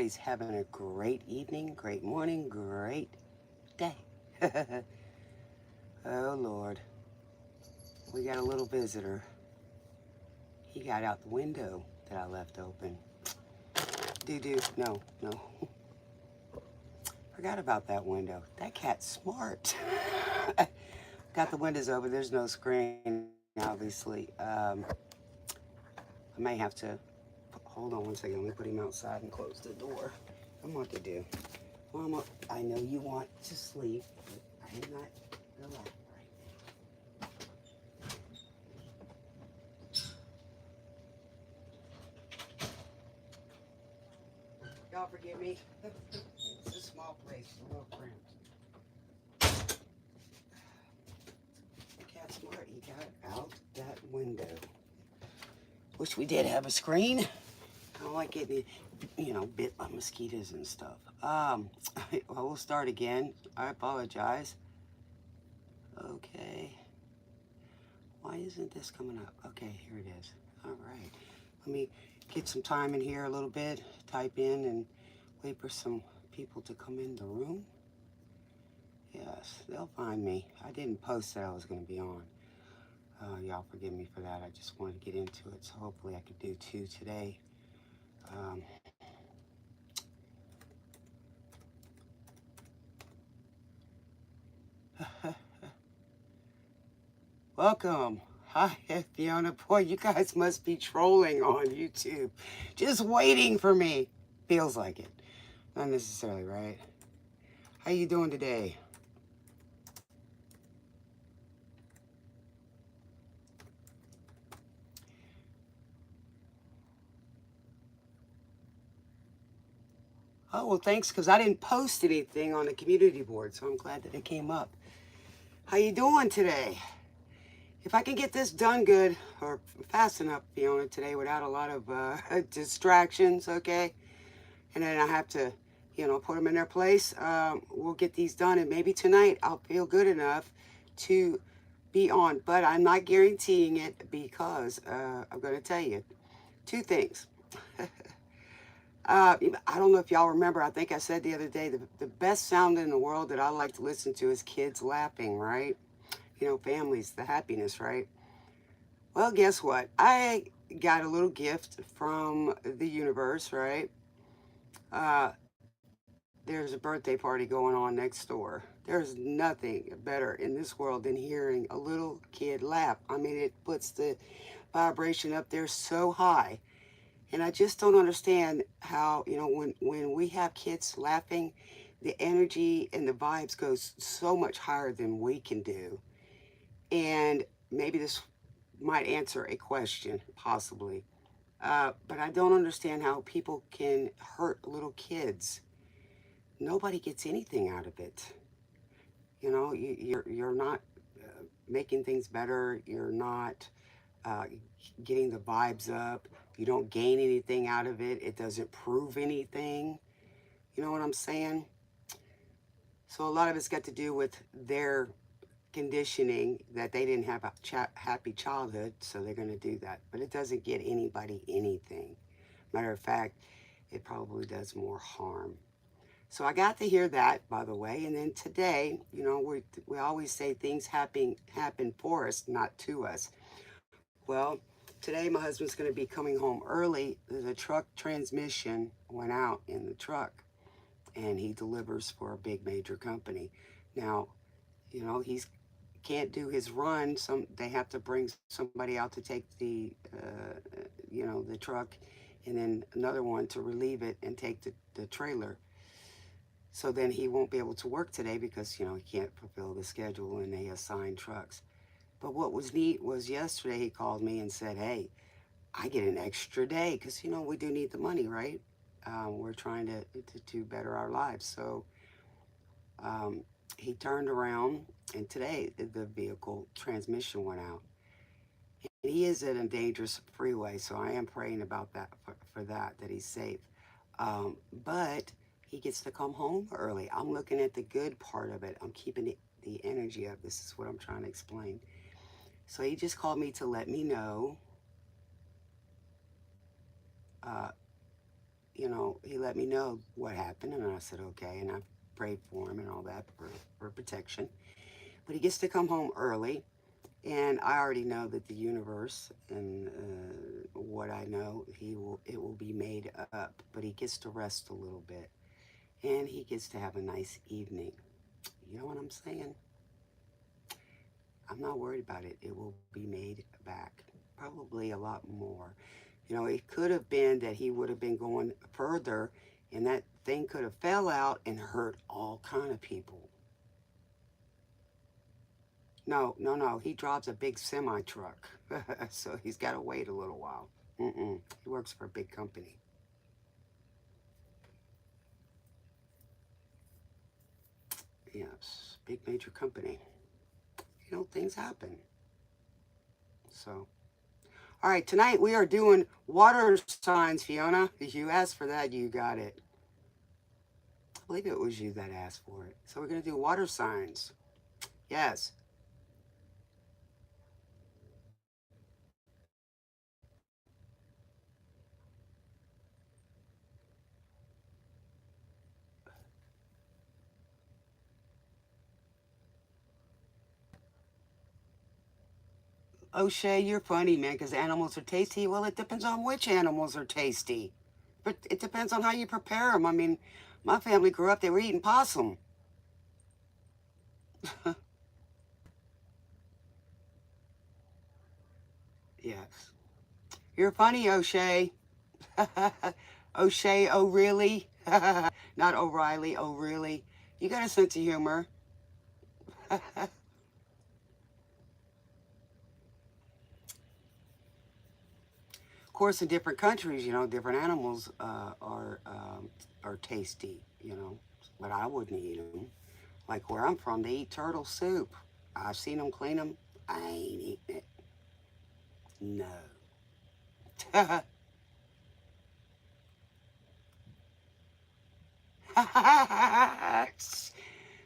everybody's having a great evening, great morning, great day. Oh, Lord. We got a little visitor. He got out the window that I left open. Doo-doo. No, no. Forgot about that window. That cat's smart. Got the windows open. There's no screen, obviously. I may have to... Hold on one second. Let me put him outside and close the door. I'm what to do. Mama, I know you want to sleep, but I am not relaxed right now. Y'all forgive me. It's a small place, a little cramped. The cat's smart. He got out that window. Wish we did have a screen. I don't like getting, bit by mosquitoes and stuff. Well, we'll start again. I apologize. Okay. Why isn't this coming up? Okay, here it is. All right. Let me get some time in here a little bit, type in and wait for some people to come in the room. Yes, they'll find me. I didn't post that I was going to be on. Y'all forgive me for that. I just wanted to get into it, so hopefully I could do 2 today. Welcome. Hi, Fiona. Boy, you guys must be trolling on YouTube. Just waiting for me. Feels like it. Not necessarily, right? How you doing today? Oh, well, thanks, because I didn't post anything on the community board, so I'm glad that it came up. How you doing today? If I can get this done good, or fast enough, Fiona, today without a lot of distractions, okay? And then I have to, put them in their place. We'll get these done, and maybe tonight I'll feel good enough to be on. But I'm not guaranteeing it because I'm going to tell you 2 things. I don't know if y'all remember, I think I said the other day, the best sound in the world that I like to listen to is kids laughing, right? Families, the happiness, right? Well, guess what? I got a little gift from the universe, right? There's a birthday party going on next door. There's nothing better in this world than hearing a little kid laugh. I mean, it puts the vibration up there so high. And I just don't understand how, when we have kids laughing, the energy and the vibes goes so much higher than we can do. And maybe this might answer a question, possibly. But I don't understand how people can hurt little kids. Nobody gets anything out of it. You're not making things better. You're not getting the vibes up. You don't gain anything out of it. It doesn't prove anything. You know what I'm saying? So a lot of it's got to do with their conditioning that they didn't have a happy childhood, so they're going to do that. But it doesn't get anybody anything. Matter of fact, it probably does more harm. So I got to hear that, by the way. And then today, we always say things happen for us, not to us. Well, today my husband's going to be coming home early. The truck transmission went out in the truck, and he delivers for a big major company. Now, he's can't do his run. They have to bring somebody out to take the the truck, and then another one to relieve it and take the trailer. So then he won't be able to work today because he can't fulfill the schedule and they assign trucks. But what was neat was yesterday he called me and said, hey, I get an extra day because we do need the money, right? We're trying to better our lives. So he turned around, and today the vehicle transmission went out. And he is at a dangerous freeway, so I am praying about that for that he's safe. But he gets to come home early. I'm looking at the good part of it. I'm keeping the energy up. This is what I'm trying to explain. So he just called me to let me know he let me know what happened, and I said, okay, and I prayed for him and all that for protection. But he gets to come home early, and I already know that the universe and what I know, it will be made up. But he gets to rest a little bit, and he gets to have a nice evening. You know what I'm saying? I'm not worried about it. It will be made back, probably a lot more. It could have been that he would have been going further, and that thing could have fell out and hurt all kind of people. No, no, no. He drives a big semi truck, so he's got to wait a little while. He works for a big company. Yes, big major company. Things happen. So, all right, tonight we are doing water signs, Fiona. You asked for that, you got it. I believe it was you that asked for it. So we're going to do water signs. Yes. O'Shea, you're funny, man, because animals are tasty. Well, it depends on which animals are tasty. But it depends on how you prepare them. I mean, my family grew up, they were eating possum. Yes. You're funny, O'Shea. O'Shea, oh really? Not O'Reilly, oh really? You got a sense of humor. Of course, in different countries, different animals are tasty, but I wouldn't eat them. Like where I'm from, they eat turtle soup. I've seen them clean them. I ain't eating it. No.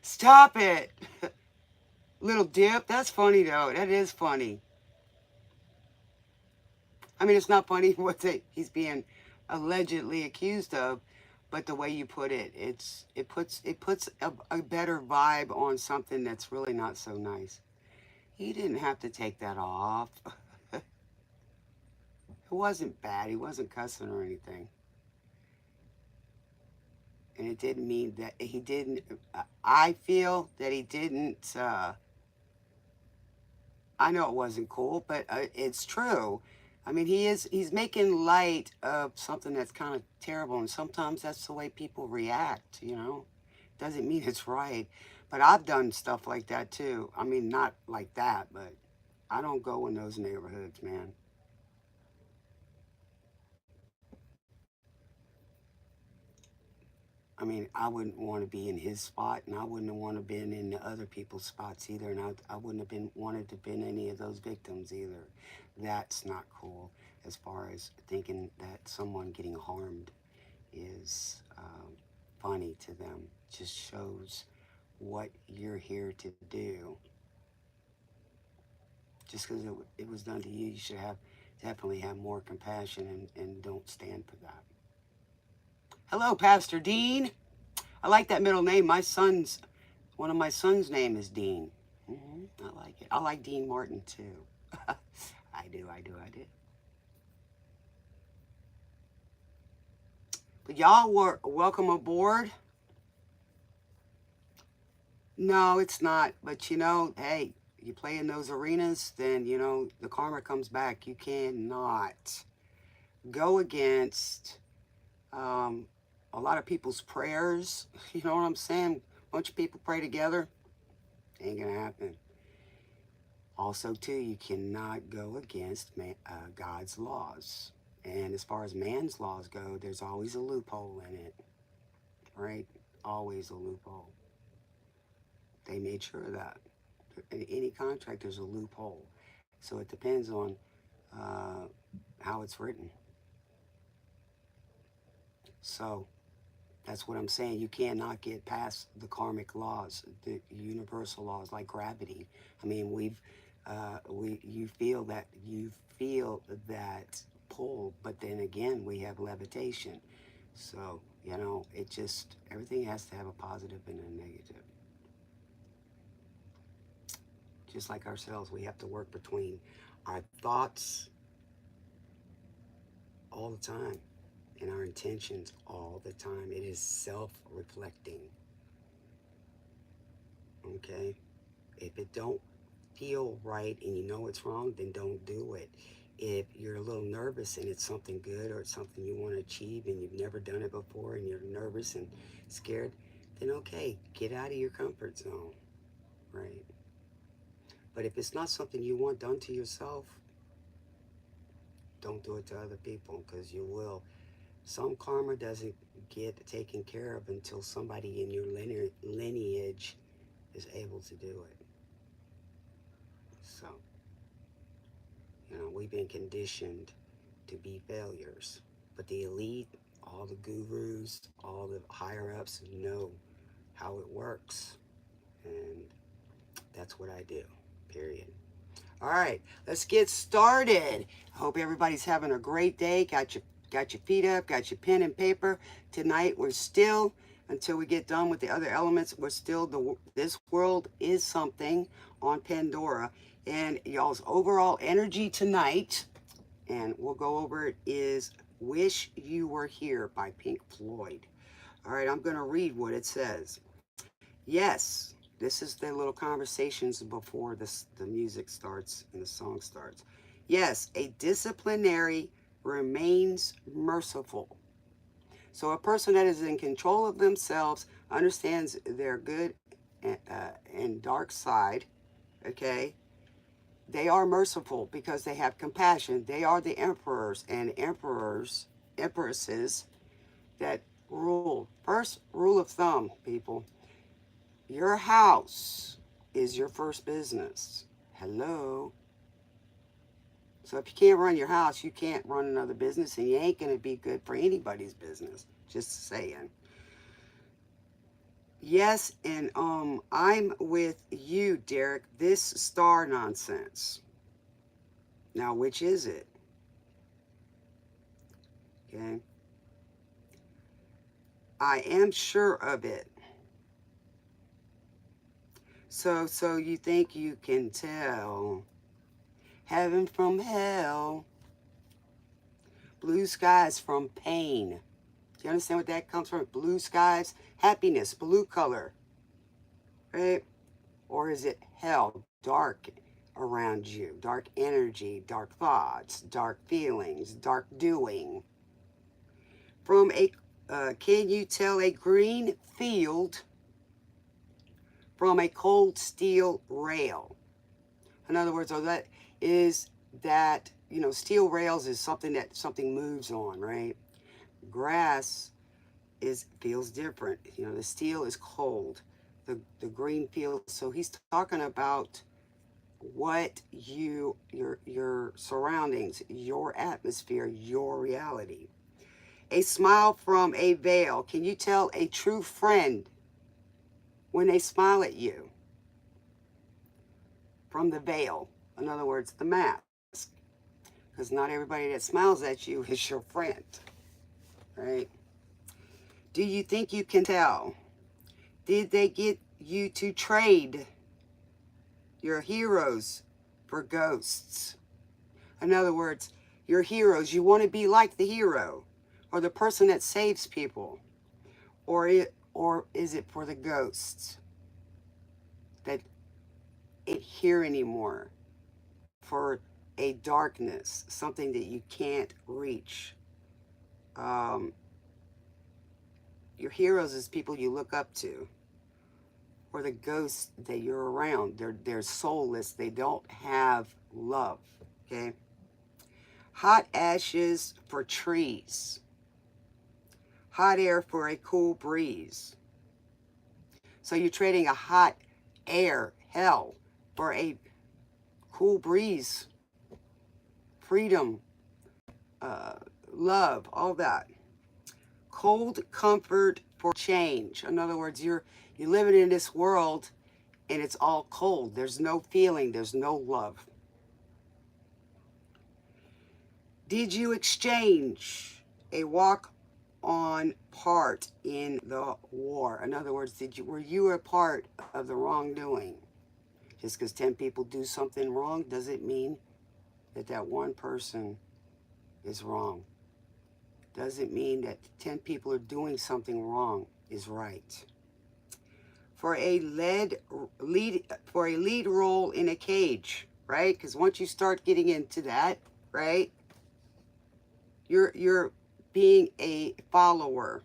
Stop it. Little dip. That's funny though. That is funny. I mean, it's not funny what he's being allegedly accused of, but the way you put it, it puts a better vibe on something that's really not so nice. He didn't have to take that off. It wasn't bad. He wasn't cussing or anything. And it didn't mean that he didn't. I feel that he didn't. I know it wasn't cool, but it's true. I mean, he's making light of something that's kind of terrible, and sometimes that's the way people react. Doesn't mean it's right. But I've done stuff like that too. I mean, not like that, but I don't go in those neighborhoods, man. I mean, I wouldn't want to be in his spot, and I wouldn't want to have been in the other people's spots either, and I wouldn't have been wanted to been any of those victims either. That's not cool. As far as thinking that someone getting harmed is funny to them, just shows what you're here to do. Just because it was done to you, you should definitely have more compassion and don't stand for that. Hello, Pastor Dean. I like that middle name. One of my son's name is Dean. I like it. I like Dean Martin too. I do. But y'all were welcome aboard. No, it's not. But hey, you play in those arenas, then the karma comes back. You cannot go against um, a lot of people's prayers. You know what I'm saying? A bunch of people pray together. Ain't gonna happen. Also, too, you cannot go against God's laws. And as far as man's laws go, there's always a loophole in it, right? Always a loophole. They made sure of that. In any contract, there's a loophole. So it depends on uh, how it's written. So that's what I'm saying. You cannot get past the karmic laws, the universal laws like gravity. I mean, you feel that pull, but then again, we have levitation. So, you know, it just, everything has to have a positive and a negative. Just like ourselves, we have to work between our thoughts all the time and our intentions all the time. It is self-reflecting. Okay? If it don't feel right and you know it's wrong, then don't do it. If you're a little nervous and it's something good or it's something you want to achieve and you've never done it before and you're nervous and scared, then okay, get out of your comfort zone, right? But if it's not something you want done to yourself, don't do it to other people because you will. Some karma doesn't get taken care of until somebody in your lineage is able to do it. So, you know, we've been conditioned to be failures. But the elite, all the gurus, all the higher ups know how it works. And that's what I do, period. All right, let's get started. I hope everybody's having a great day. Got your feet up, got your pen and paper. Tonight we're still, until we get done with the other elements, we're still, this world is something on Pandora. And y'all's overall energy tonight, and we'll go over it, is Wish You Were Here by Pink Floyd. All right, I'm going to read what it says. Yes, this is the little conversations before the music starts and the song starts. Yes, a disciplinary remains merciful. So a person that is in control of themselves understands their good and dark side, okay? They are merciful because they have compassion. They are the emperors and empresses that rule. First rule of thumb, people. Your house is your first business. Hello. So if you can't run your house, you can't run another business, and you ain't going to be good for anybody's business. Just saying. Yes, and I'm with you, Derek. This star nonsense. Now, which is it? Okay. I am sure of it. So you think you can tell heaven from hell, blue skies from pain. Do you understand what that comes from? Blue skies, happiness, blue color, right? Or is it hell, dark around you, dark energy, dark thoughts, dark feelings, dark doing? From can you tell a green field from a cold steel rail? In other words, that, you know, steel rails is something that something moves on, right? Grass feels different. You know, the steel is cold. The green feels, so he's talking about what your surroundings, your atmosphere, your reality. A smile from a veil. Can you tell a true friend when they smile at you? From the veil. In other words, the mask. Because not everybody that smiles at you is your friend, right? Do you think you can tell? Did they get you to trade your heroes for ghosts? In other words, your heroes, you want to be like the hero or the person that saves people, or is it for the ghosts that ain't here anymore, for a darkness, something that you can't reach? Um, your heroes is people you look up to, or the ghosts that you're around. They're soulless. They don't have love. Okay. Hot ashes for trees. Hot air for a cool breeze. So you're trading a hot air, hell, for a cool breeze, freedom, uh, love, all that. Cold comfort for change. In other words, you're living in this world and it's all cold. There's no feeling. There's no love. Did you exchange a walk on part in the war? In other words, were you a part of the wrongdoing? Just because 10 people do something wrong doesn't mean that that one person is wrong. Doesn't mean that 10 people are doing something wrong is right. For a lead role in a cage, right? Because once you start getting into that, right, you're being a follower,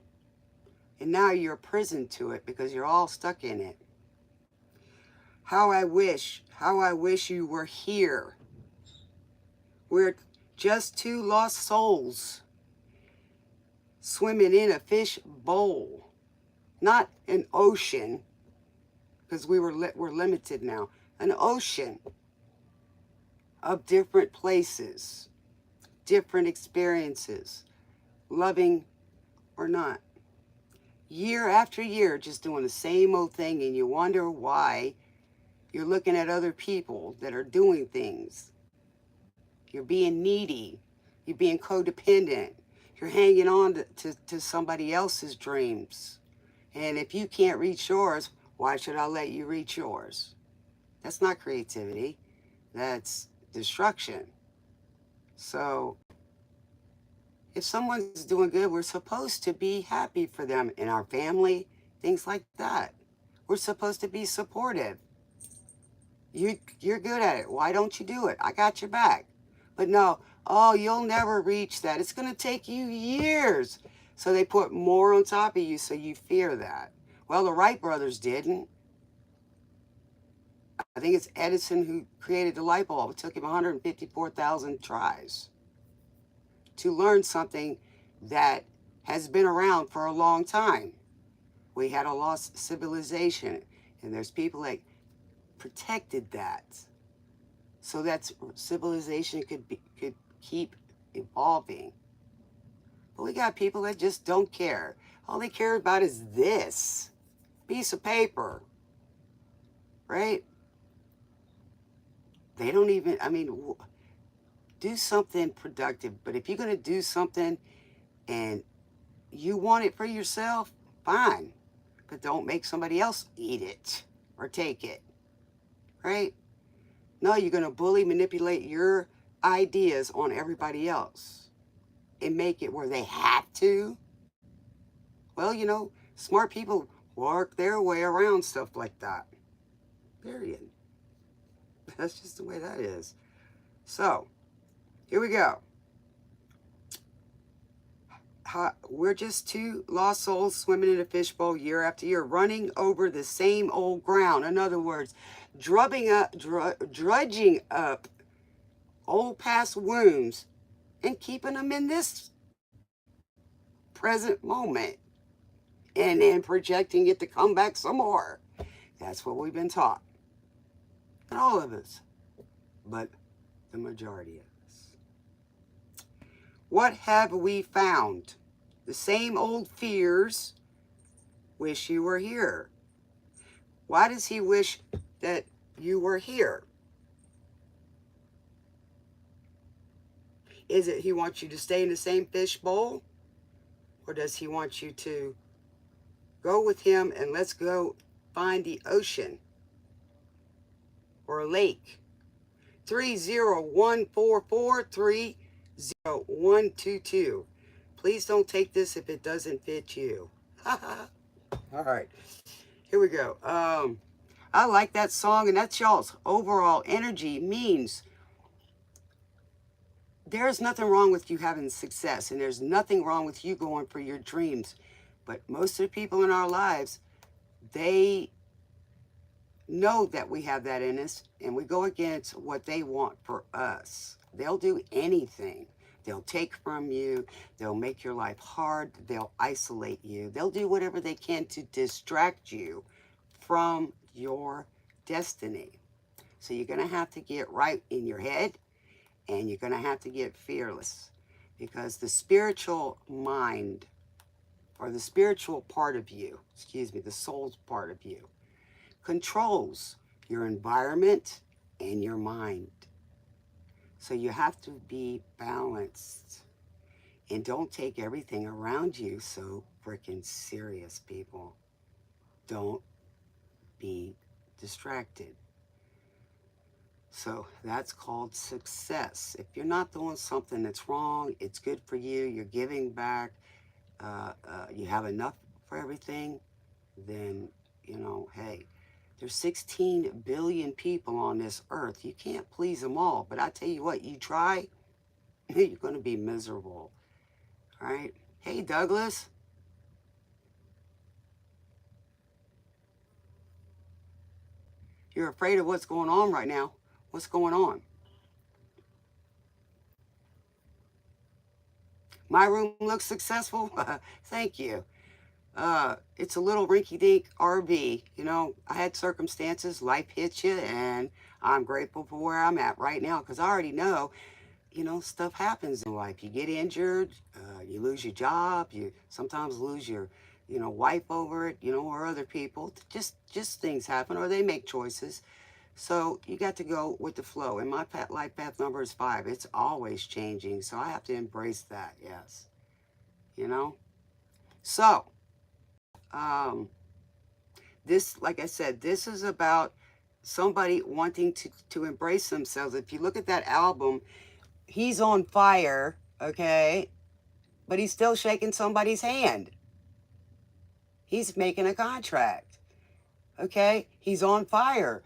and now you're a prison to it because you're all stuck in it. How I wish you were here. We're just two lost souls swimming in a fish bowl, not an ocean, because we're limited now. An ocean of different places, different experiences, loving or not. Year after year, just doing the same old thing, and you wonder why you're looking at other people that are doing things. You're being needy. You're being codependent. You're hanging on to somebody else's dreams. And if you can't reach yours, why should I let you reach yours? That's not creativity. That's destruction. So if someone's doing good, we're supposed to be happy for them in our family, things like that. We're supposed to be supportive. You're good at it. Why don't you do it? I got your back. But no, oh, you'll never reach that. It's going to take you years. So they put more on top of you so you fear that. Well, the Wright brothers didn't. I think it's Edison who created the light bulb. It took him 154,000 tries to learn something that has been around for a long time. We had a lost civilization, and there's people that protected that so that civilization could keep evolving. But we got people that just don't care. All they care about is this piece of paper, right? They don't even, do something productive. But if you're going to do something and you want it for yourself, fine. But don't make somebody else eat it or take it, right? No, you're going to bully, manipulate your ideas on everybody else and make it where they have to. Well, smart people work their way around stuff like that. Period. That's just the way that is. So, here we go. We're just two lost souls swimming in a fishbowl year after year, running over the same old ground. In other words, drudging up old past wounds and keeping them in this present moment, and then projecting it to come back some more. That's what we've been taught. Not all of us, but the majority of us. What have we found? The same old fears. Wish you were here. Why does he wish that you were here? Is it he wants you to stay in the same fishbowl? Or does he want you to go with him and let's go find the ocean or a lake? 30144300122. Please don't take this if it doesn't fit you. All right, here we go. I like that song, and that's y'all's overall energy. Means there's nothing wrong with you having success, and there's nothing wrong with you going for your dreams. But most of the people in our lives, they know that we have that in us, and we go against what they want for us. They'll do anything. They'll take from you. They'll make your life hard. They'll isolate you. They'll do whatever they can to distract you from your destiny. So you're going to have to get right in your head, and you're going to have to get fearless, because the spiritual mind, or the spiritual part of you, the soul's part of you, controls your environment and your mind. So you have to be balanced. And don't take everything around you so freaking serious, people. Don't be distracted. So that's called success. If you're not doing something that's wrong, it's good for you, you're giving back, you have enough for everything, then, hey, there's 16 billion people on this earth. You can't please them all. But I tell you what, you try, you're going to be miserable. All right? Hey, Douglas. You're afraid of what's going on right now. What's going on? My room looks successful. Thank you. It's a little rinky-dink RV. I had circumstances, life hits you, and I'm grateful for where I'm at right now because I already know, stuff happens in life. You get injured, you lose your job, you sometimes lose your, wife over it, or other people. Just things happen, or they make choices. So you got to go with the flow. And my life path number is 5. It's always changing, so I have to embrace that. Yes, you know. So this, like I said, this is about somebody wanting to embrace themselves. If you look at that album, he's on fire, okay, but he's still shaking somebody's hand. He's making a contract, okay. He's on fire.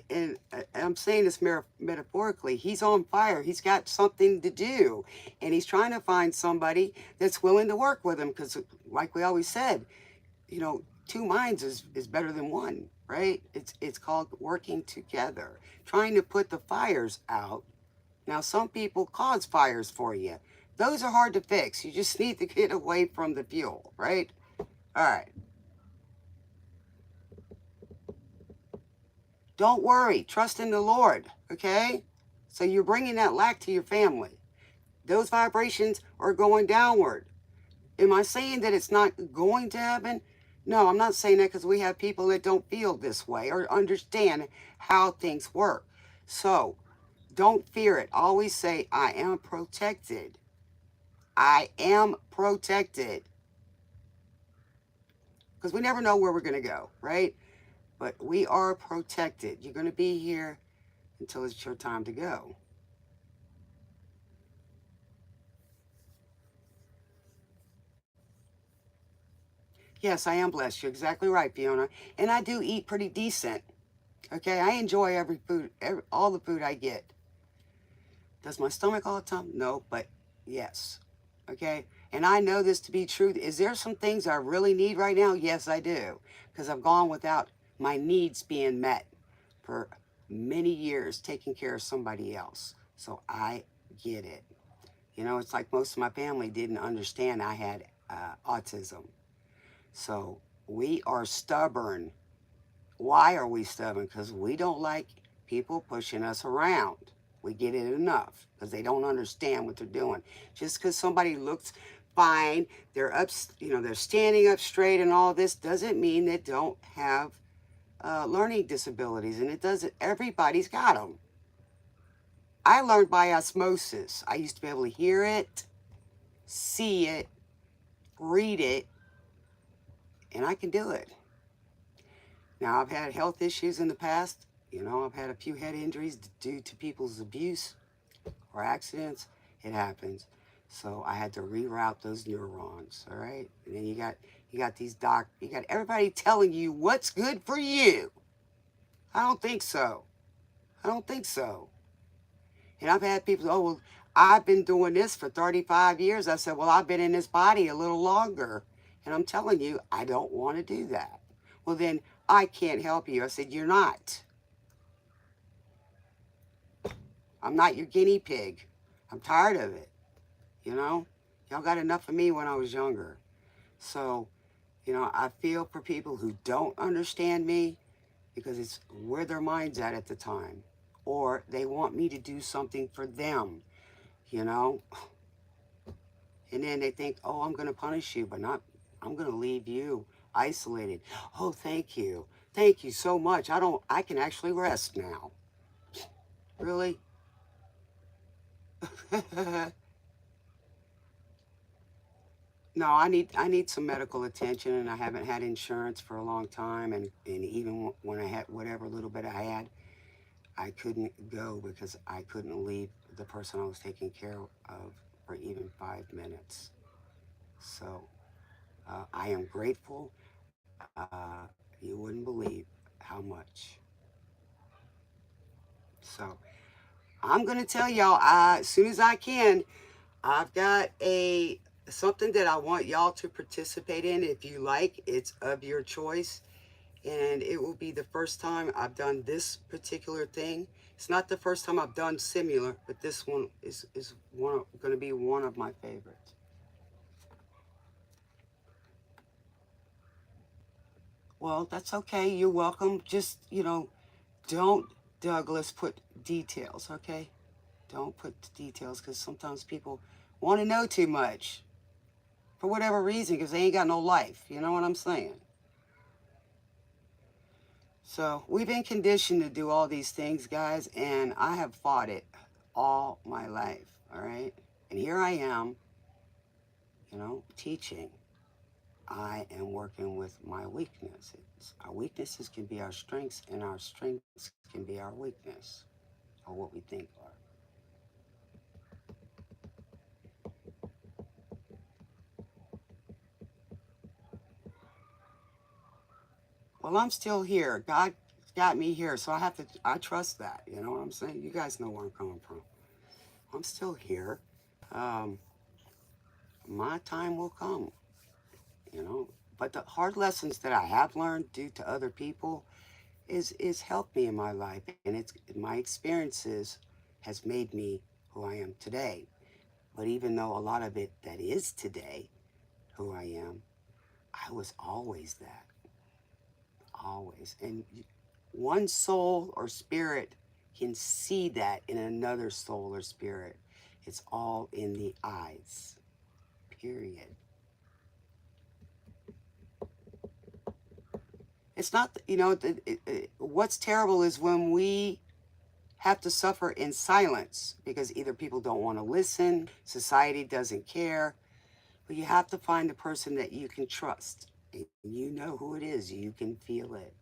And I'm saying this metaphorically, he's on fire. He's got something to do, and he's trying to find somebody that's willing to work with him. Because, like we always said, two minds is better than one, right? It's called working together, trying to put the fires out. Now, some people cause fires for you. Those are hard to fix. You just need to get away from the fuel, right? All right. Don't worry. Trust in the Lord, okay? So you're bringing that lack to your family. Those vibrations are going downward. Am I saying that it's not going to happen? No, I'm not saying that because we have people that don't feel this way or understand how things work. So don't fear it. Always say, I am protected. I am protected. Because we never know where we're going to go, right? But we are protected. You're going to be here until it's your time to go. Yes, I am blessed. You're exactly right, Fiona. And I do eat pretty decent. Okay, I enjoy all the food I get. Does my stomach all the time? No, but yes. Okay, and I know this to be true. Is there some things I really need right now? Yes, I do. Because I've gone without my needs being met for many years taking care of somebody else. So I get it. It's like most of my family didn't understand I had autism. So we are stubborn. Why are we stubborn? Because we don't like people pushing us around. We get it enough because they don't understand what they're doing. Just because somebody looks fine, they're up, they're standing up straight and all this doesn't mean they don't have learning disabilities. And it doesn't. Everybody's got them. I learned by osmosis. I used to be able to hear it, see it, read it, and I can do it. Now, I've had health issues in the past. I've had a few head injuries due to people's abuse or accidents. It happens. So I had to reroute those neurons, all right? And then you got you got everybody telling you what's good for you. I don't think so. I don't think so. And I've had people say, oh, well, I've been doing this for 35 years. I said, well, I've been in this body a little longer. And I'm telling you, I don't want to do that. Well, then I can't help you. I said, you're not. I'm not your guinea pig. I'm tired of it. Y'all got enough of me when I was younger. So, I feel for people who don't understand me because it's where their mind's at the time. Or they want me to do something for them, And then they think, oh, I'm going to punish you, but I'm going to leave you isolated. Oh, thank you. Thank you so much. I can actually rest now. Really? No, I need some medical attention, and I haven't had insurance for a long time, and even when I had whatever little bit I had, I couldn't go because I couldn't leave the person I was taking care of for even 5 minutes. So I am grateful. You wouldn't believe how much. So I'm gonna tell y'all as soon as I can. I've got a something that I want y'all to participate in. If you like, it's of your choice, and it will be the first time I've done this particular thing. It's not the first time I've done similar, but this one is going to be one of my favorites. Well, that's okay. You're welcome. Just, don't, Douglas, put details, okay? Don't put details because sometimes people want to know too much for whatever reason because they ain't got no life. You know what I'm saying? So we've been conditioned to do all these things, guys, and I have fought it all my life, all right? And here I am, teaching. I am working with my weaknesses. Our weaknesses can be our strengths, and our strengths can be our weakness, or what we think are. Well, I'm still here. God got me here, so I trust that. You know what I'm saying? You guys know where I'm coming from. I'm still here. Um, my time will come, you know. But the hard lessons that I have learned due to other people is helped me in my life, and it's my experiences has made me who I am today. But even though a lot of it that is today who I am, I was always that, always. And one soul or spirit can see that in another soul or spirit. It's all in the eyes, period. It's not, what's terrible is when we have to suffer in silence because either people don't want to listen, society doesn't care, but you have to find the person that you can trust. And you know who it is, you can feel it.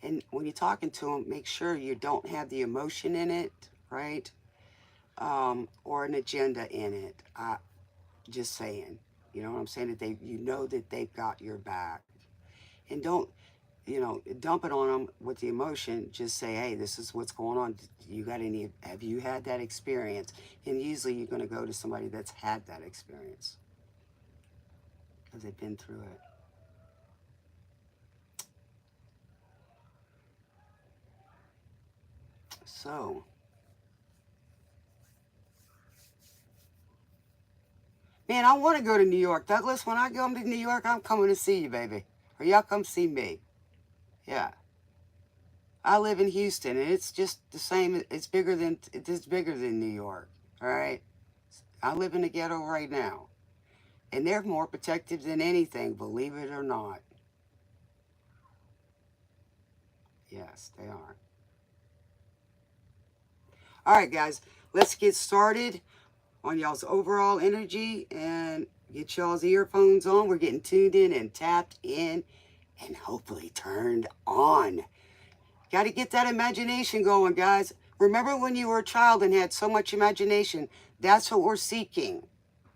And when you're talking to them, make sure you don't have the emotion in it, right? Or an agenda in it. Just saying, you know what I'm saying? That that they've got your back, and don't, dump it on them with the emotion. Just say, hey, this is what's going on. Have you had that experience? And usually you're going to go to somebody that's had that experience because they've been through it. So, man, I want to go to New York. Douglas, when I go to New York, I'm coming to see you, baby. Or y'all come see me. Yeah. I live in Houston, and it's just the same. It's bigger than New York. All right. I live in the ghetto right now, and they're more protective than anything. Believe it or not. Yes, they are. All right, guys. Let's get started on y'all's overall energy and get y'all's earphones on. We're getting tuned in and tapped in, and hopefully turned on. Got to get that imagination going, guys. Remember when you were a child and had so much imagination? That's what we're seeking.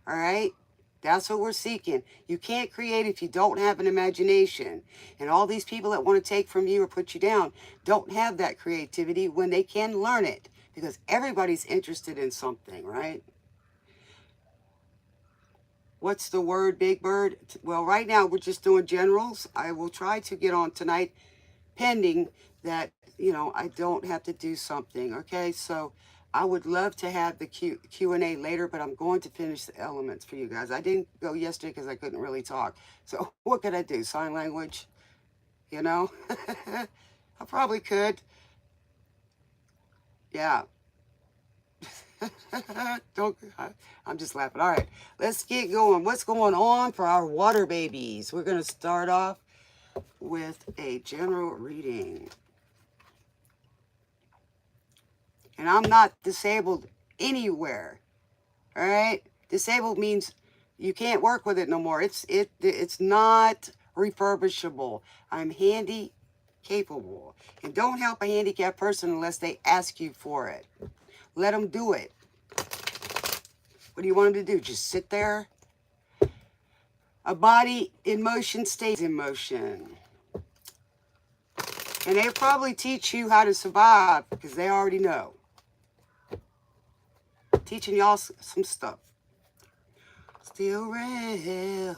All right? That's what we're seeking. You can't create if you don't have an imagination. And all these people that want to take from you or put you down don't have that creativity when they can learn it because everybody's interested in something, right? What's the word, Big Bird? Well, right now we're just doing generals. I will try to get on tonight pending that, I don't have to do something, okay? So I would love to have the Q&A later, but I'm going to finish the elements for you guys. I didn't go yesterday because I couldn't really talk. So what could I do? Sign language? You know? I probably could. Yeah. Don't, I'm just laughing. All right, let's get going. What's going on for our water babies? We're going to start off with a general reading. And I'm not disabled anywhere. All right? Disabled means You can't work with it no more. It's not refurbishable. I'm handy capable. And don't help a handicapped person unless they ask you for it. Let them do it. What do you want them to do? Just sit there? A body in motion stays in motion. And they'll probably teach you how to survive because they already know. Teaching y'all some stuff. Still real.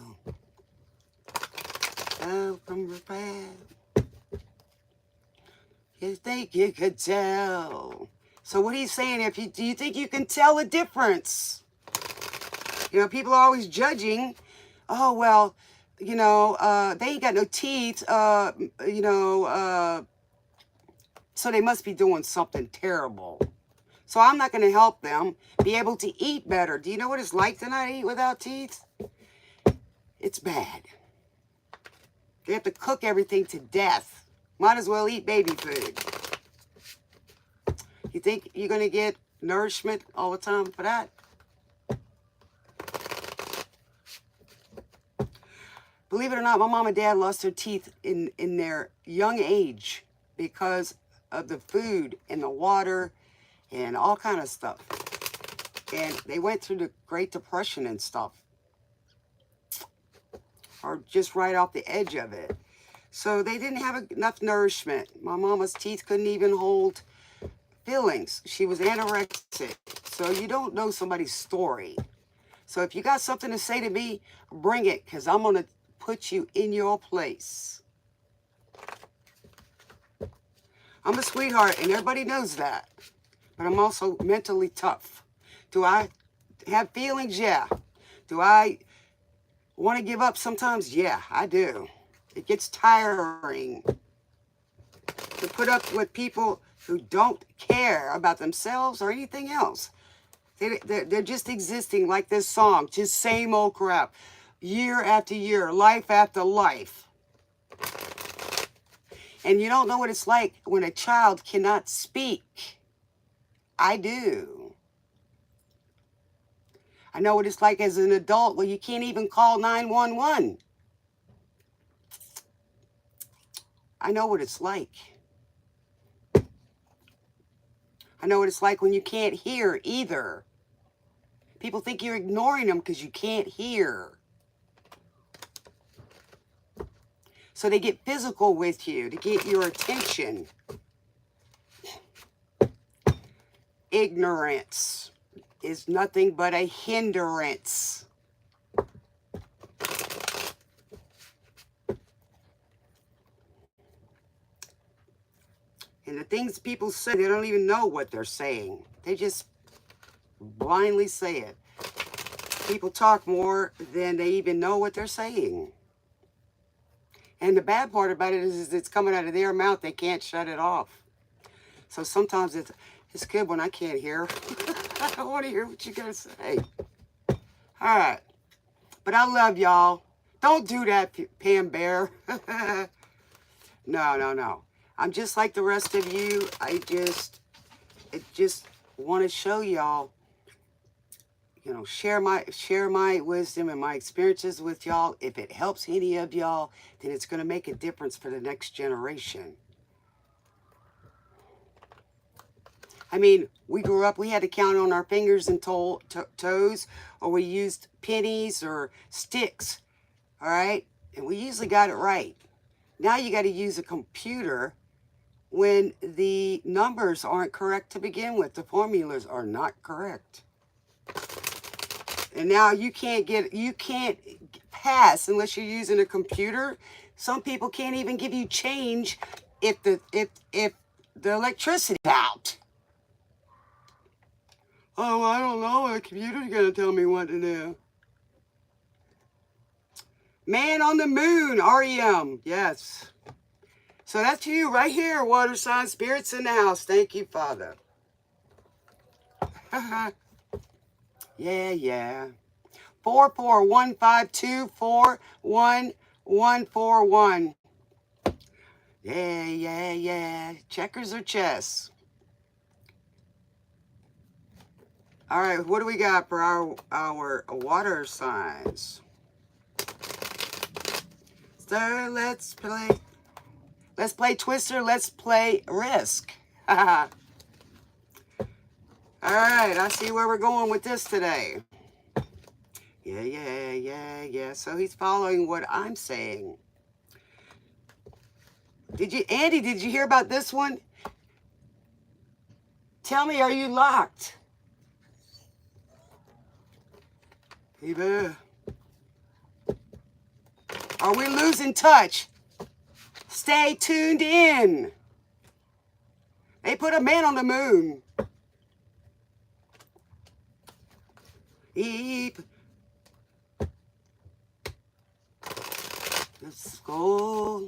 Oh, from the past. You think you could tell. So what he's saying, do you think you can tell a difference? You know, people are always judging. Oh, well, you know, they ain't got no teeth, you know, so they must be doing something terrible. So I'm not going to help them be able to eat better. Do you know what it's like to not eat without teeth? It's bad. They have to cook everything to death. Might as well eat baby food. You think you're going to get nourishment all the time for that? Believe it or not, my mom and dad lost their teeth in their young age because of the food and the water and all kind of stuff. And they went through the Great Depression and stuff. Or just right off the edge of it. So they didn't have enough nourishment. My mama's teeth couldn't even hold fillings. She was anorexic. So you don't know somebody's story. So if you got something to say to me, bring it, because I'm going to put you in your place. I'm a sweetheart, and everybody knows that. But I'm also mentally tough. Do I have feelings? Yeah. Do I want to give up sometimes? Yeah, I do. It gets tiring to put up with people who don't care about themselves or anything else. They're just existing like this song, just same old crap, year after year, life after life. And you don't know what it's like when a child cannot speak. I do. I know what it's like as an adult where you can't even call 911. I know what it's like. I know what it's like when you can't hear either. People think you're ignoring them because you can't hear. So they get physical with you to get your attention. Ignorance is nothing but a hindrance. And the things people say, they don't even know what they're saying. They just blindly say it. People talk more than they even know what they're saying. And the bad part about it is it's coming out of their mouth. They can't shut it off. So sometimes it's good when I can't hear. I want to hear what you got to say. All right. But I love y'all. Don't do that, Pam Bear. No. I'm just like the rest of you. I just want to show y'all, you know, share my wisdom and my experiences with y'all. If it helps any of y'all, then it's going to make a difference for the next generation. I mean, we grew up, we had to count on our fingers and toes, or we used pennies or sticks, all right? And we usually got it right. Now you got to use a computer when the numbers aren't correct to begin with. The formulas are not correct. And now you can't pass unless you're using a computer. Some people can't even give you change if the electricity's out. Oh, I don't know. A computer's going to tell me what to do. Man on the Moon, REM. Yes. So that's you right here, water sign spirits in the house. Thank you, Father. Yeah. 44152414141. Yeah. Checkers or chess? All right, what do we got for our water signs? So let's play Twister. Let's play Risk. All right, I see where we're going with this today. Yeah. So he's following what I'm saying. Andy, did you hear about this one? Tell me, are you locked? Eva. Are we losing touch? Stay tuned in. They put a man on the moon. Eep. Let's go.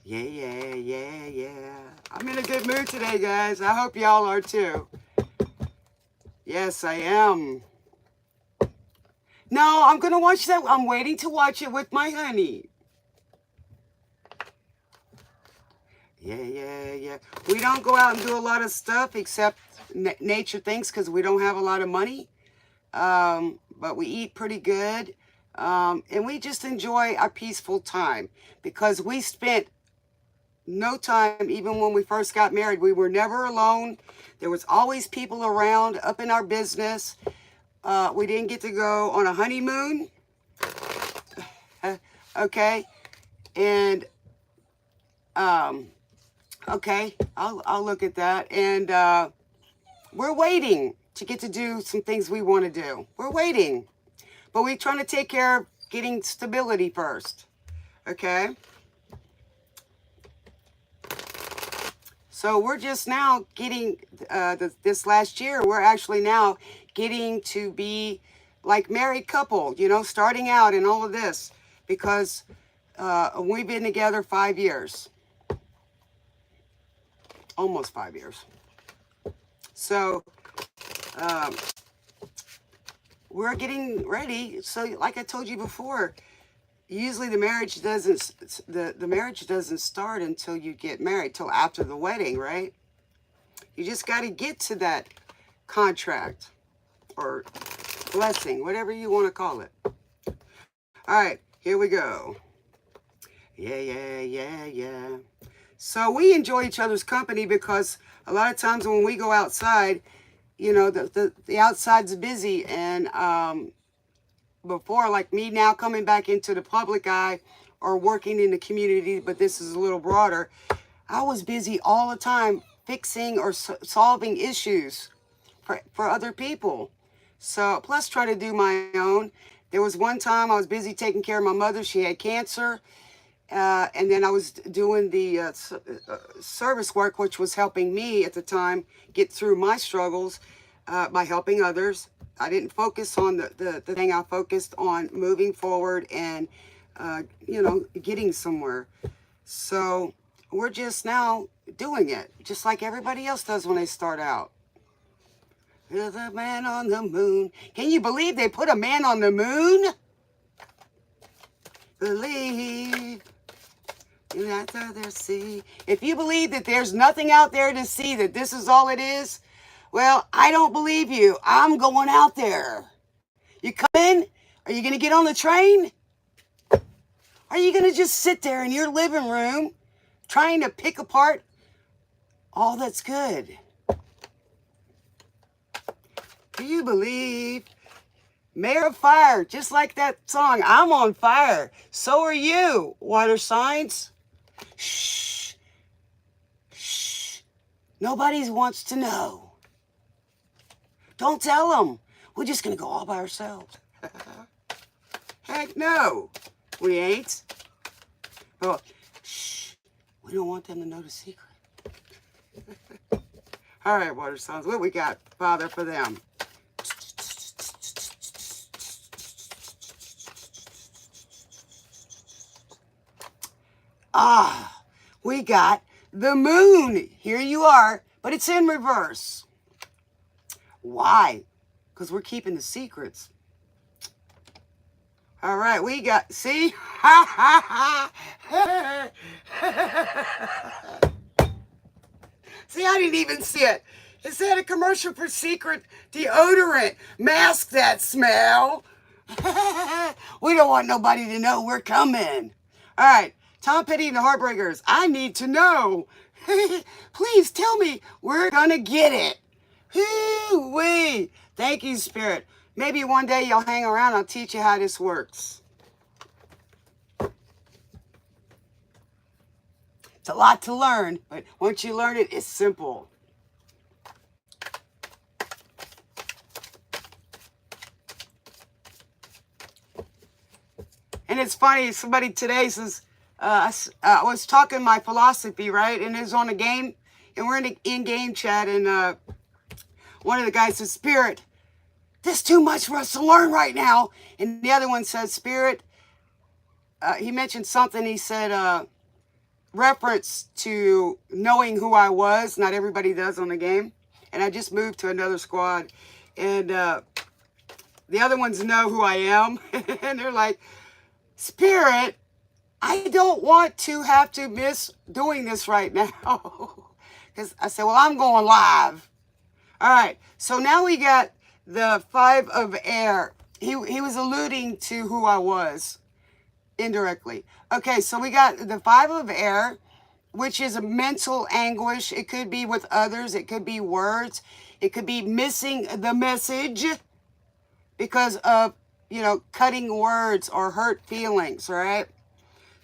Yeah. I'm in a good mood today, guys. I hope y'all are too. Yes, I am. No, I'm going to watch that. I'm waiting to watch it with my honey. Yeah. We don't go out and do a lot of stuff except nature things because we don't have a lot of money. But we eat pretty good. And we just enjoy our peaceful time because we spent no time, even when we first got married. We were never alone. There was always people around up in our business. We didn't get to go on a honeymoon. Okay. And, okay, I'll look at that. And, we're waiting to get to do some things we want to do. We're waiting, but we're trying to take care of getting stability first. Okay. So we're just now getting, this last year, we're actually now getting to be like married couple, you know, starting out and all of this, because we've been together 5 years, almost 5 years. So we're getting ready. So like I told you before, usually the marriage doesn't start until you get married, till after the wedding, right? You just got to get to that contract or blessing, whatever you want to call it. All right, here we go. Yeah. So we enjoy each other's company because a lot of times when we go outside, you know, the outside's busy. And before, like me now coming back into the public eye or working in the community, but this is a little broader, I was busy all the time fixing or solving issues for other people. So plus try to do my own. There was one time I was busy taking care of my mother. She had cancer. And then I was doing the service work, which was helping me at the time get through my struggles by helping others. I didn't focus on the thing. I focused on moving forward and, you know, getting somewhere. So we're just now doing it, just like everybody else does when they start out. There's a man on the moon. Can you believe they put a man on the moon? Believe. Out there, see. If you believe that there's nothing out there to see, that this is all it is, well, I don't believe you. I'm going out there. You come in? Are you going to get on the train? Are you going to just sit there in your living room trying to pick apart all that's good? Do you believe? Mayor of Fire, just like that song, I'm on fire. So are you, water signs. Shh. Nobody wants to know. Don't tell them. We're just going to go all by ourselves. Heck no, we ain't. Oh, shh. We don't want them to know the secret. All right, water signs, what we got, Father, for them? We got the moon. Here you are, but it's in reverse. Why? Because we're keeping the secrets. All right, we got, see? See, I didn't even see it. Is that a commercial for secret deodorant? Mask that smell. We don't want nobody to know we're coming. All right, Tom Petty and the Heartbreakers. I need to know. Please tell me we're gonna get it. Whoo-wee. Thank you, Spirit. Maybe one day you'll hang around. I'll teach you how this works. It's a lot to learn, but once you learn it, it's simple. And it's funny, somebody today says, I was talking my philosophy, right? And it was on a game, and we're in an in-game chat, and one of the guys says, Spirit, there's too much for us to learn right now. And the other one says, Spirit, he mentioned something, he said, reference to knowing who I was. Not everybody does on the game. And I just moved to another squad. And the other ones know who I am. And they're like, Spirit, I don't want to have to miss doing this right now. Because I said, well, I'm going live. All right. So now we got the 5 of air. He was alluding to who I was indirectly. Okay, so we got the 5 of air, which is a mental anguish. It could be with others. It could be words. It could be missing the message because of, cutting words or hurt feelings, right?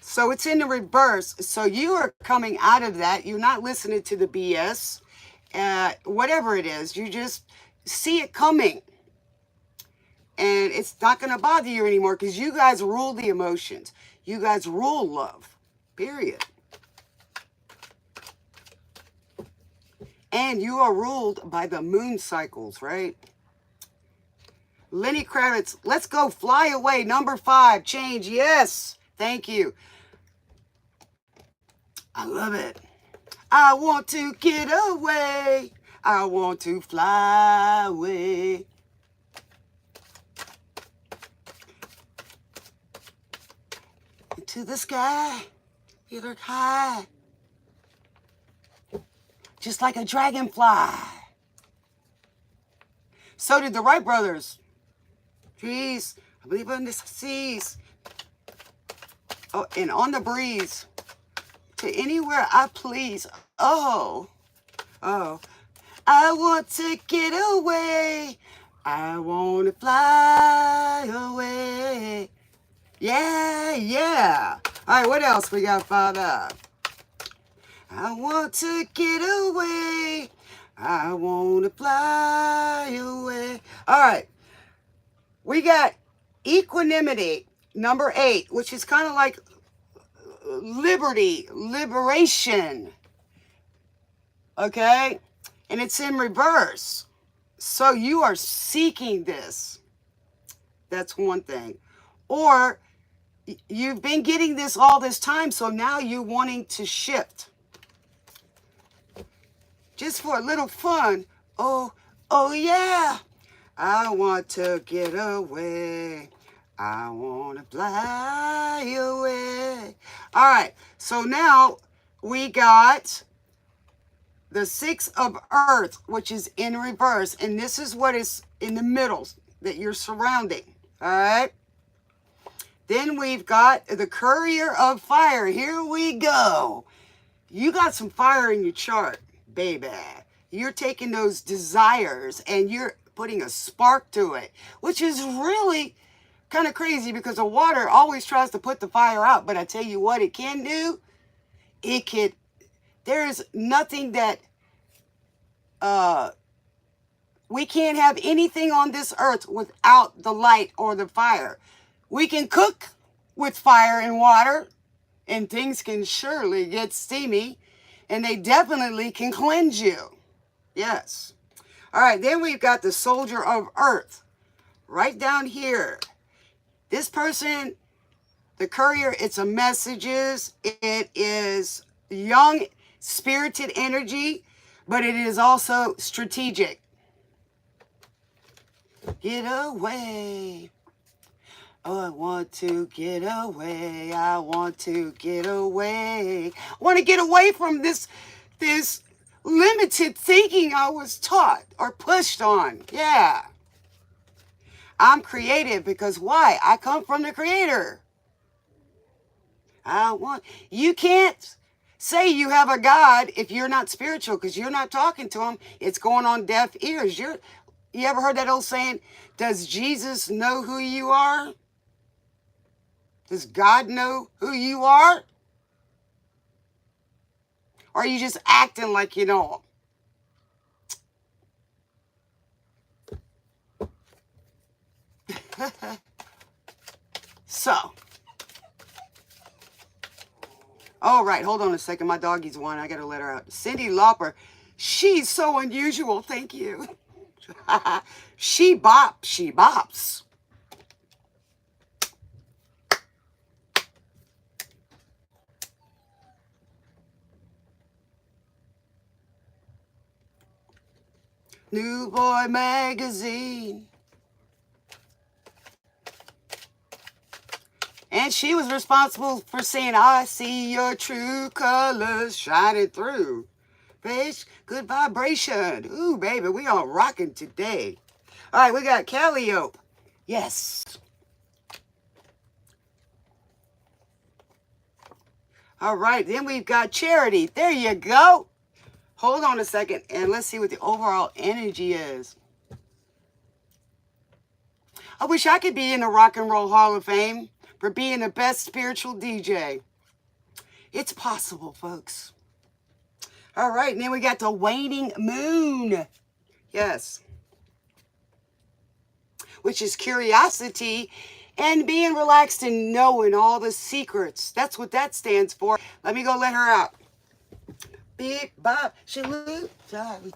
So it's in the reverse. So you are coming out of that. You're not listening to the BS, whatever it is. You just see it coming. And it's not going to bother you anymore because you guys rule the emotions. You guys rule love, period. And you are ruled by the moon cycles, right? Lenny Kravitz, let's go fly away. Number 5, change. Yes. Thank you. I love it. I want to get away. I want to fly away. To the sky, you look high, just like a dragonfly. So did the Wright brothers. Trees, I believe in the seas. Oh, and on the breeze, to anywhere I please. Oh, I want to get away. I want to fly away. Yeah. All right, what else we got, Father? I want to get away. I want to fly away. All right. We got equanimity, number 8, which is kind of like liberation. Okay? And it's in reverse. So you are seeking this. That's one thing. Or you've been getting this all this time, so now you're wanting to shift. Just for a little fun. Oh yeah. I want to get away. I want to fly away. All right. So now we got the 6 of earth, which is in reverse. And this is what is in the middle that you're surrounding. All right. Then we've got the courier of fire. Here we go. You got some fire in your chart, baby. You're taking those desires and you're putting a spark to it, which is really kind of crazy because the water always tries to put the fire out. But I tell you what it can do. There's nothing that, we can't have anything on this earth without the light or the fire. We can cook with fire and water, and things can surely get steamy, and they definitely can cleanse you. Yes. All right, then we've got the soldier of earth right down here. This person, the courier, it's a messages. It is young, spirited energy, but it is also strategic. Get away. Oh, I want to get away. I want to get away. I want to get away from this limited thinking I was taught or pushed on. Yeah. I'm creative because why? I come from the Creator. You can't say you have a God if you're not spiritual because you're not talking to him. It's going on deaf ears. You ever heard that old saying, does Jesus know who you are? Does God know who you are? Or are you just acting like you know him? So, all right, hold on a second. My doggy's one. I got to let her out. Cyndi Lauper. She's so unusual. Thank you. She bops. She bops. New Boy Magazine. And she was responsible for saying, I see your true colors shining through. Face, good vibration. Ooh, baby, we are rocking today. All right, we got Calliope. Yes. All right, then we've got Charity. There you go. Hold on a second, and let's see what the overall energy is. I wish I could be in the Rock and Roll Hall of Fame for being the best spiritual DJ. It's possible, folks. All right, and then we got the waning moon. Yes. Which is curiosity and being relaxed and knowing all the secrets. That's what that stands for. Let me go let her out. Beep, bop, shaloop,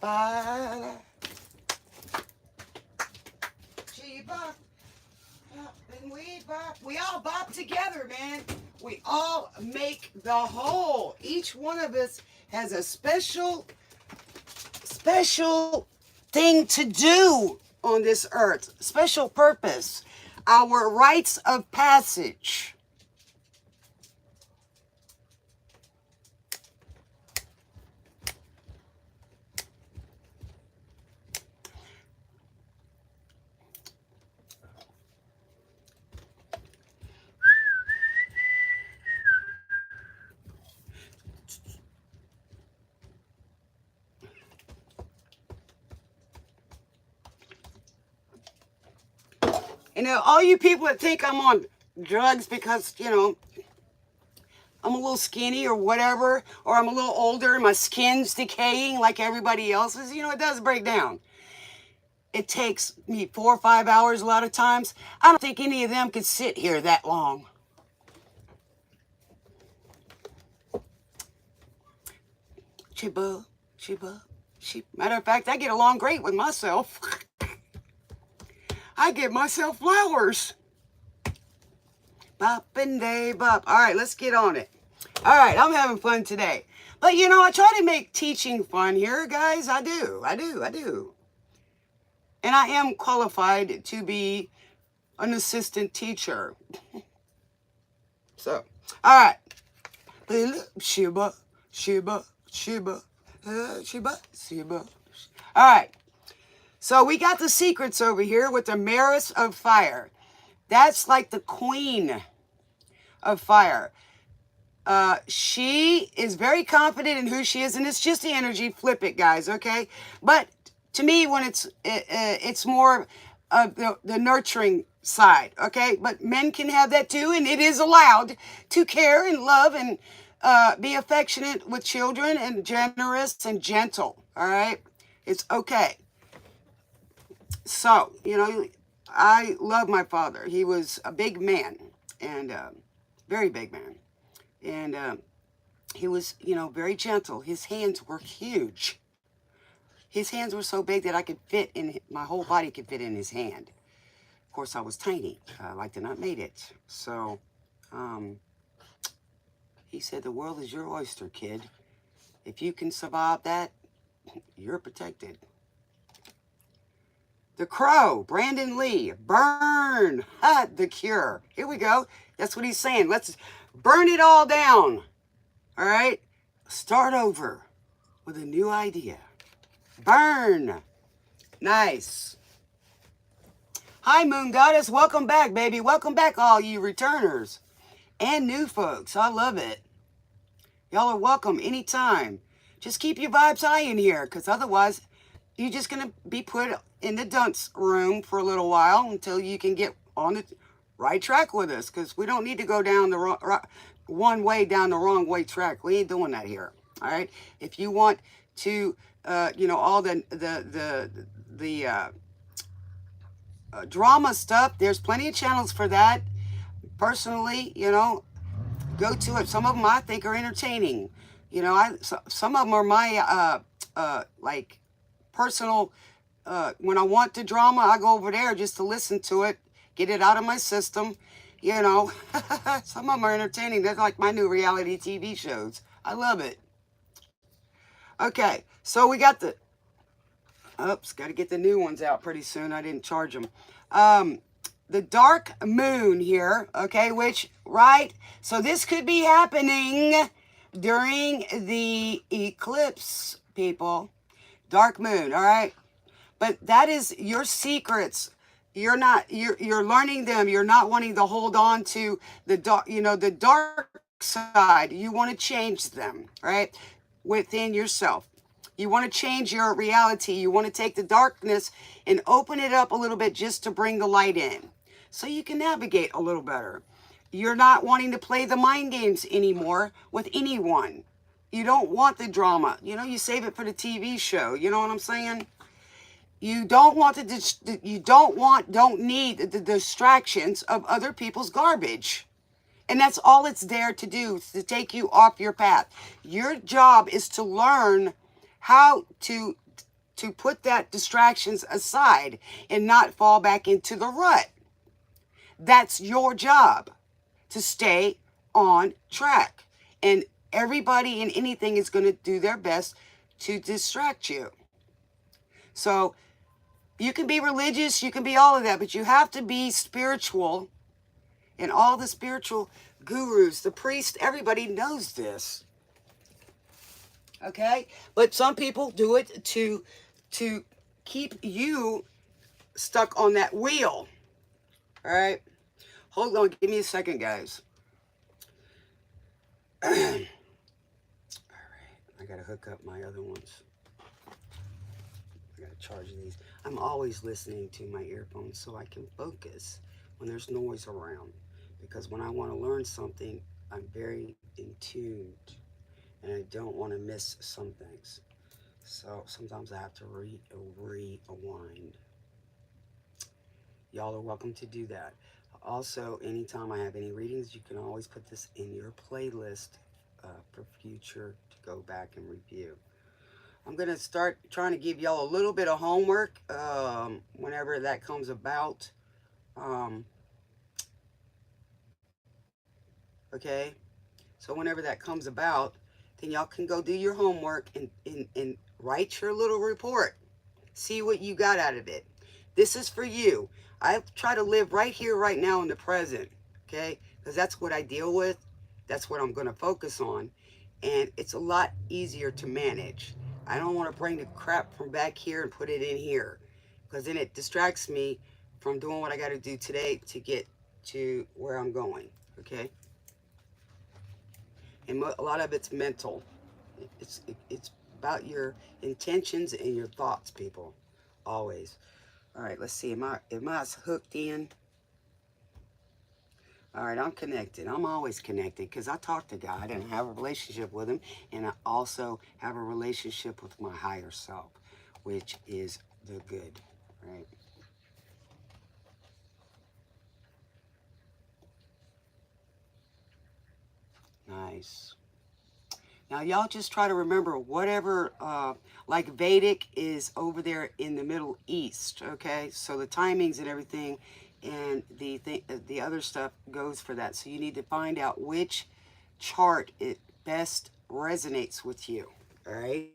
bop. She bop, bop, and we bop. We all bop together, man. We all make the whole. Each one of us has a special thing to do on this earth. Special purpose. Our rites of passage. You know, all you people that think I'm on drugs because, you know, I'm a little skinny or whatever, or I'm a little older and my skin's decaying like everybody else's, you know, it does break down. It takes me 4 or 5 hours a lot of times. I don't think any of them could sit here that long. Chiba. Matter of fact, I get along great with myself. I give myself flowers. Bop and day bop. All right, let's get on it. All right, I'm having fun today. But, you know, I try to make teaching fun here, guys. I do. And I am qualified to be an assistant teacher. So, all right. Shiba. All right. So we got the secrets over here with the Maris of Fire. That's like the queen of fire. She is very confident in who she is, and it's just the energy. Flip it, guys, okay? But to me, when it's more of the nurturing side, okay? But men can have that too, and it is allowed to care and love and be affectionate with children and generous and gentle, all right? It's okay. So, you know, I love my father. He was a big man, and very big man. And he was, you know, very gentle. His hands were huge. His hands were so big that I could fit in, my whole body could fit in his hand. Of course, I was tiny. Like the nut made it. So, he said, the world is your oyster, kid. If you can survive that, you're protected. The Crow, Brandon Lee, burn, The Cure. Here we go. That's what he's saying. Let's burn it all down. All right? Start over. with a new idea. Burn. Nice. Hi, Moon Goddess. Welcome back, baby. Welcome back, all you returners and new folks. I love it. Y'all are welcome anytime. Just keep your vibes high in here, because otherwise you're just going to be put in the dunce room for a little while until you can get on the right track with us, because we don't need to go down the one way down the wrong way track. We ain't doing that here. All right. If you want to, all the drama stuff, there's plenty of channels for that. Personally, go to it. Some of them I think are entertaining. Some of them are my like personal. When I want the drama, I go over there just to listen to it, get it out of my system. Some of them are entertaining. They're like my new reality TV shows. I love it. Okay, so we got the. Oops, got to get the new ones out pretty soon. I didn't charge them. The dark moon here, okay, right? So this could be happening during the eclipse, people. Dark moon, all right? But that is your secrets. You're learning them. You're not wanting to hold on to the dark side. You want to change them, right? Within yourself. You want to change your reality. You want to take the darkness and open it up a little bit just to bring the light in, so you can navigate a little better. You're not wanting to play the mind games anymore with anyone. You don't want the drama. You save it for the TV show. You know what I'm saying? You don't want don't need the distractions of other people's garbage. And that's all it's there to do, is to take you off your path. Your job is to learn how to put that distractions aside and not fall back into the rut. That's your job, to stay on track. And everybody and anything is going to do their best to distract you. So you can be religious, you can be all of that, but you have to be spiritual. And all the spiritual gurus, the priests, everybody knows this. Okay? But some people do it to keep you stuck on that wheel. All right? Hold on. Give me a second, guys. All right. I got to hook up my other ones. I got to charge these. I'm always listening to my earphones so I can focus when there's noise around. Because when I want to learn something, I'm very in tune. And I don't want to miss some things. So sometimes I have to rewind. Y'all are welcome to do that. Also, anytime I have any readings, you can always put this in your playlist for future to go back and review. I'm going to start trying to give y'all a little bit of homework whenever that comes about. Okay? So whenever that comes about, then y'all can go do your homework and write your little report. See what you got out of it. This is for you. I try to live right here, right now in the present, okay? Because that's what I deal with. That's what I'm going to focus on. And it's a lot easier to manage. I don't want to bring the crap from back here and put it in here, because then it distracts me from doing what I got to do today to get to where I'm going, okay? And a lot of it's mental. It's about your intentions and your thoughts, people. Always. All right, let's see. Am I hooked in? All right, I'm connected. I'm always connected because I talk to God and have a relationship with Him. And I also have a relationship with my higher self, which is the good, right? Nice. Now, y'all just try to remember whatever, like Vedic is over there in the Middle East, okay? So the timings and everything and the other stuff goes for that. So you need to find out which chart it best resonates with you, all right?